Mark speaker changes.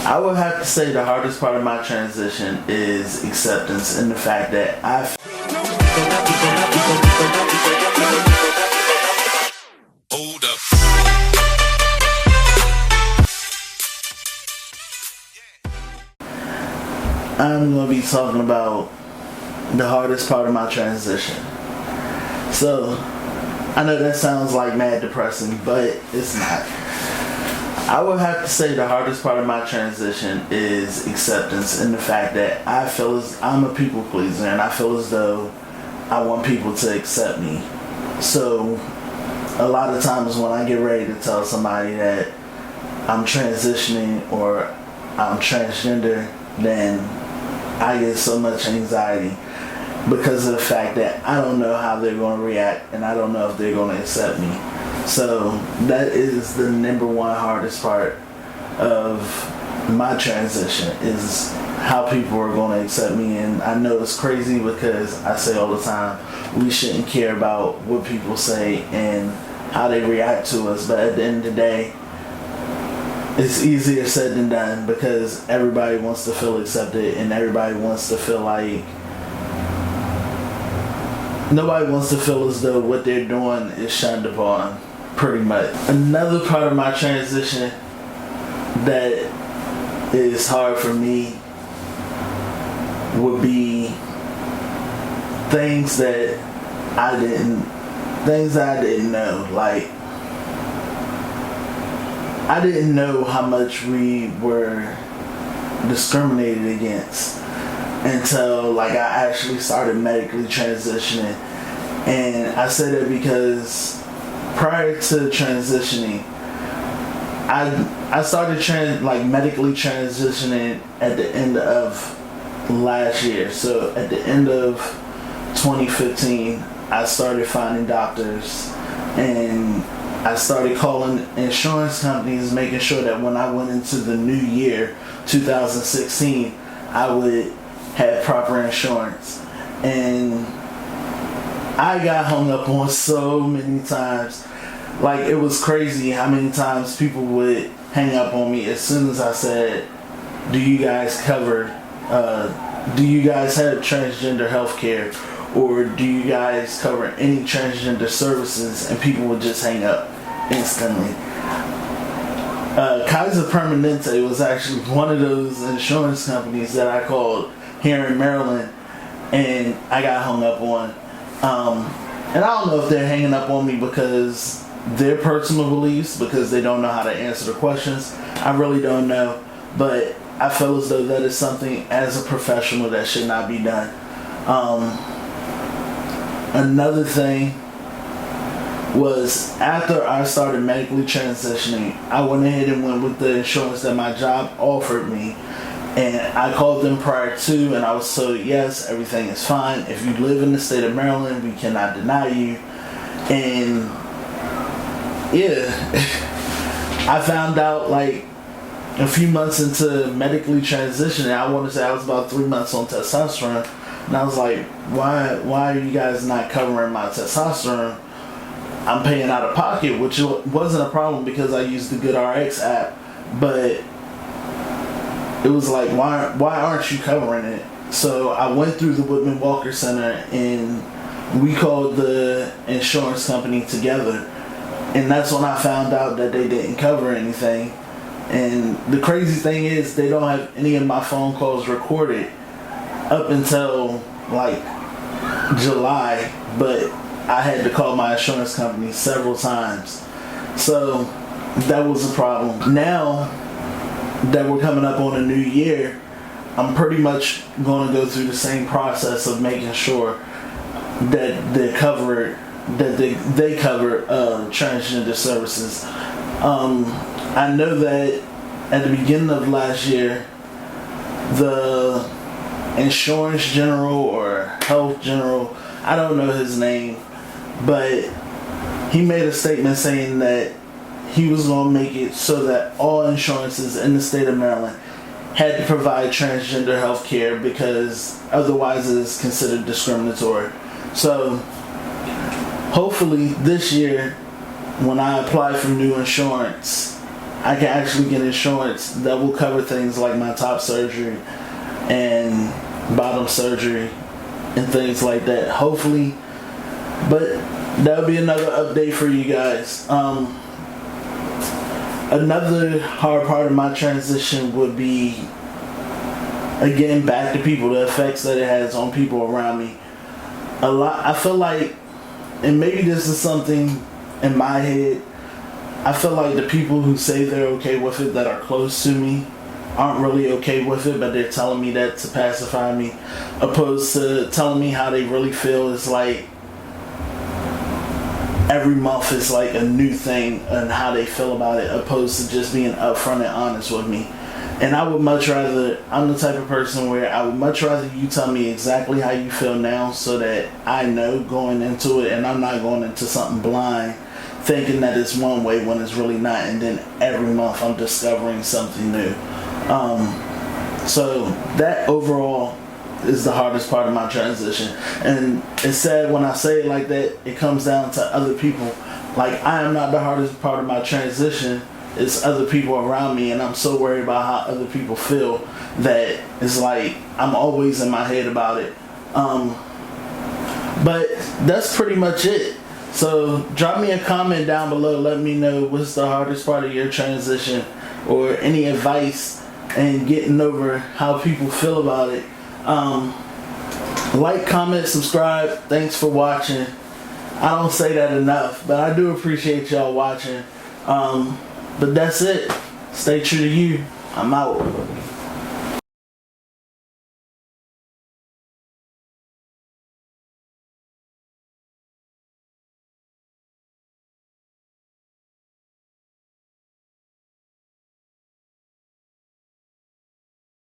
Speaker 1: I would have to say the hardest part of my transition is acceptance and the fact that
Speaker 2: Hold up.
Speaker 1: I'm going to be talking about the hardest part of my transition. So, I know that sounds like mad depressing, but it's not. I would have to say the hardest part of my transition is acceptance and the fact that I feel as I'm a people pleaser and I feel as though I want people to accept me. So a lot of times when I get ready to tell somebody that I'm transitioning or I'm transgender, then I get so much anxiety because of the fact that I don't know how they're going to react and I don't know if they're going to accept me. So that is the number one hardest part of my transition, is how people are going to accept me. And I know it's crazy because I say all the time, we shouldn't care about what people say and how they react to us. But at the end of the day, it's easier said than done because everybody wants to feel accepted and everybody wants to feel like nobody wants to feel as though what they're doing is shunned upon, pretty much. Another part of my transition that is hard for me would be things that I didn't know. Like, I didn't know how much we were discriminated against until like I actually started medically transitioning. And I say that because prior to transitioning, I started medically transitioning at the end of last year. So at the end of 2015, I started finding doctors and I started calling insurance companies, making sure that when I went into the new year, 2016, I would have proper insurance. And I got hung up on so many times. Like, it was crazy how many times people would hang up on me as soon as I said, do you guys have transgender health care? Or do you guys cover any transgender services? And people would just hang up instantly. Kaiser Permanente was actually one of those insurance companies that I called here in Maryland, and I got hung up on. And I don't know if they're hanging up on me because their personal beliefs, because they don't know how to answer the questions. I really don't know, but I feel as though that is something as a professional that should not be done. Another thing was after I started medically transitioning, I went ahead and went with the insurance that my job offered me. And I called them prior to, and I was told, yes, everything is fine. If you live in the state of Maryland, we cannot deny you. And yeah, I found out like a few months into medically transitioning, I want to say I was about 3 months on testosterone, and I was like, why are you guys not covering my testosterone? I'm paying out of pocket, which wasn't a problem because I used the GoodRx app, but it was like, why aren't you covering it? So I went through the Whitman Walker Center and we called the insurance company together, and that's when I found out that they didn't cover anything. And the crazy thing is they don't have any of my phone calls recorded up until like July, but I had to call my insurance company several times. So that was a problem. Now that we're coming up on a new year, I'm pretty much going to go through the same process of making sure that they cover transgender services. I know that at the beginning of last year, the insurance general or health general, I don't know his name, but he made a statement saying that he was going to make it so that all insurances in the state of Maryland had to provide transgender health care because otherwise it is considered discriminatory. So hopefully this year, when I apply for new insurance, I can actually get insurance that will cover things like my top surgery and bottom surgery and things like that. Hopefully, but that'll be another update for you guys. Another hard part of my transition would be, again, back to people, the effects that it has on people around me. I feel like, and maybe this is something in my head, I feel like the people who say they're okay with it, that are close to me, aren't really okay with it, but they're telling me that to pacify me, opposed to telling me how they really feel. It's like every month is like a new thing and how they feel about it, opposed to just being upfront and honest with me. And I would much rather, I'm the type of person where I would much rather you tell me exactly how you feel now, so that I know going into it, and I'm not going into something blind thinking that it's one way when it's really not, and then every month I'm discovering something new. So that overall is the hardest part of my transition. And it's sad when I say it like that, it comes down to other people. Like, I am not the hardest part of my transition, it's other people around me, and I'm so worried about how other people feel that it's like I'm always in my head about it. But that's pretty much it. So drop me a comment down below, let me know what's the hardest part of your transition, or any advice and getting over how people feel about it. Like, comment, subscribe. Thanks for watching. I don't say that enough, but I do appreciate y'all watching. But that's it. Stay true to you. I'm out.